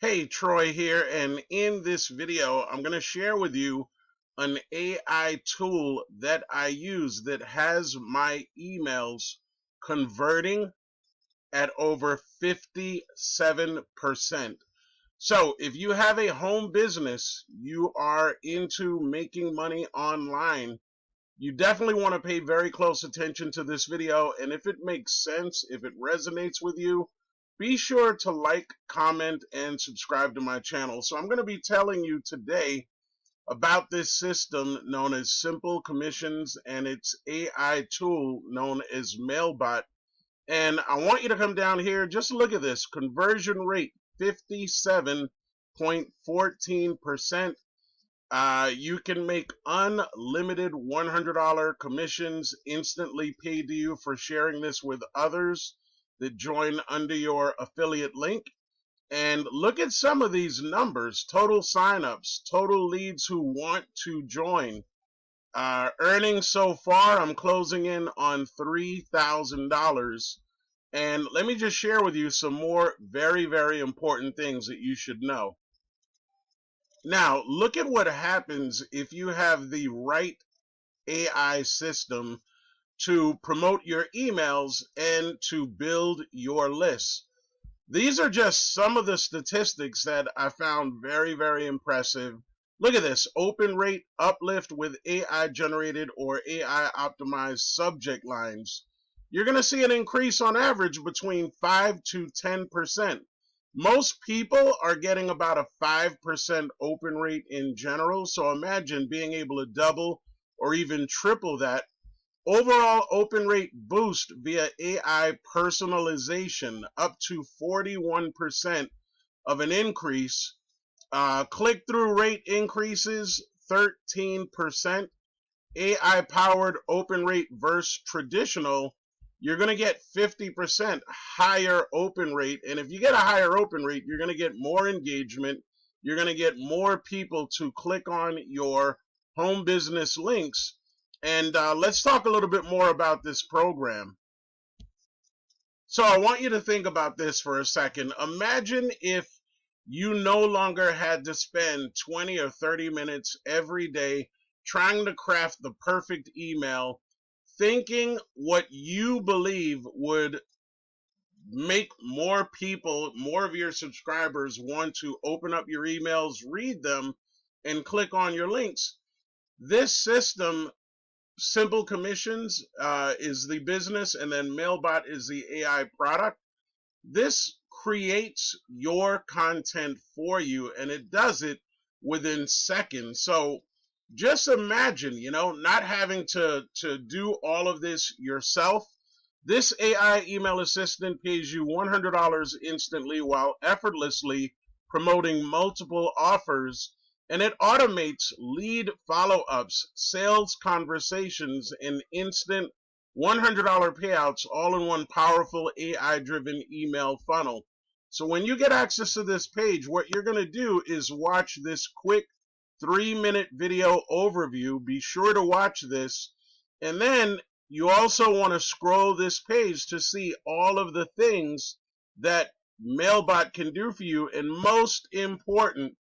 Hey, Troy here, and in this video, I'm going to share with you an AI tool that I use that has my emails converting at over 57%. So if you have a home business, you are into making money online, you definitely want to pay very close attention to this video, and if it makes sense, if it resonates with you, be sure to like, comment, and subscribe to my channel. So I'm going to be telling you today about this system known as Simple Commissions and its AI tool known as Mailbot. And I want you to come down here, just look at this conversion rate, 57.14%. You can make unlimited $100 commissions instantly paid to you for sharing this with others that join under your affiliate link. And look at some of these numbers: total signups, total leads who want to join, earnings so far. I'm closing in on $3,000. And let me just share with you some more very, very important things that you should know. Now, look at what happens if you have the right AI system to promote your emails and to build your lists. These are just some of the statistics that I found very, very impressive. Look at this: open rate uplift with AI generated or AI optimized subject lines. You're going to see an increase on average between 5 to 10%. Most people are getting about a 5% open rate in general, so imagine being able to double or even triple that. Overall open rate boost via AI personalization up to 41% of an increase. Click-through rate increases 13%. AI powered open rate versus traditional, you're going to get 50% higher open rate. And if you get a higher open rate, you're going to get more engagement. You're going to get more people to click on your home business links. And let's talk a little bit more about this program. So I want you to think about this for a second. Imagine if you no longer had to spend 20 or 30 minutes every day trying to craft the perfect email, thinking what you believe would make more people, more of your subscribers want to open up your emails, read them, and click on your links. This system, Simple Commissions, is the business, and then Mailbot is the AI product. This creates your content for you, and it does it within seconds. So just imagine, not having to do all of this yourself. This AI email assistant pays you $100 instantly while effortlessly promoting multiple offers, and it automates lead follow-ups, sales conversations, and instant $100 payouts all in one powerful AI-driven email funnel. So when you get access to this page, what you're going to do is watch this quick 3-minute video overview. Be sure to watch this, and then you also want to scroll this page to see all of the things that Mailbot can do for you. And most important,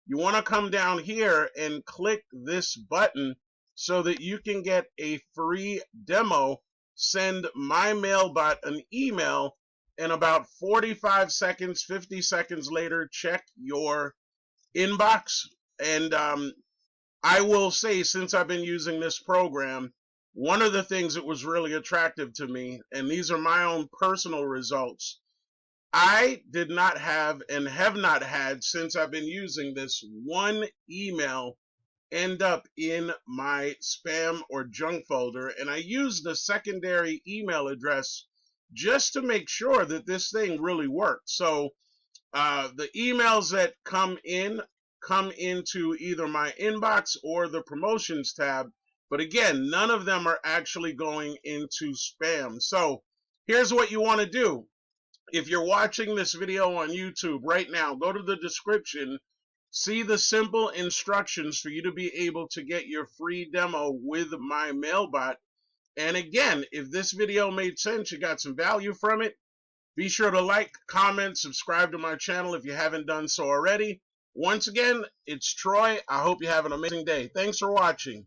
you want to come down here and click this button so that you can get a free demo. Send my Mailbot an email, and about 45 seconds, 50 seconds later, check your inbox. And I will say, since I've been using this program, one of the things that was really attractive to me, and these are my own personal results, I did not have and have not had, since I've been using this, one email end up in my spam or junk folder. And I used a secondary email address just to make sure that this thing really worked. So the emails that come into either my inbox or the promotions tab. But again, none of them are actually going into spam. So here's what you want to do. If you're watching this video on YouTube right now, go to the description, see the simple instructions for you to be able to get your free demo with my Mailbot. And again, if this video made sense, you got some value from it, Be sure to like, comment, subscribe to my channel if you haven't done so already. Once again, it's Troy. I hope you have an amazing day. Thanks for watching.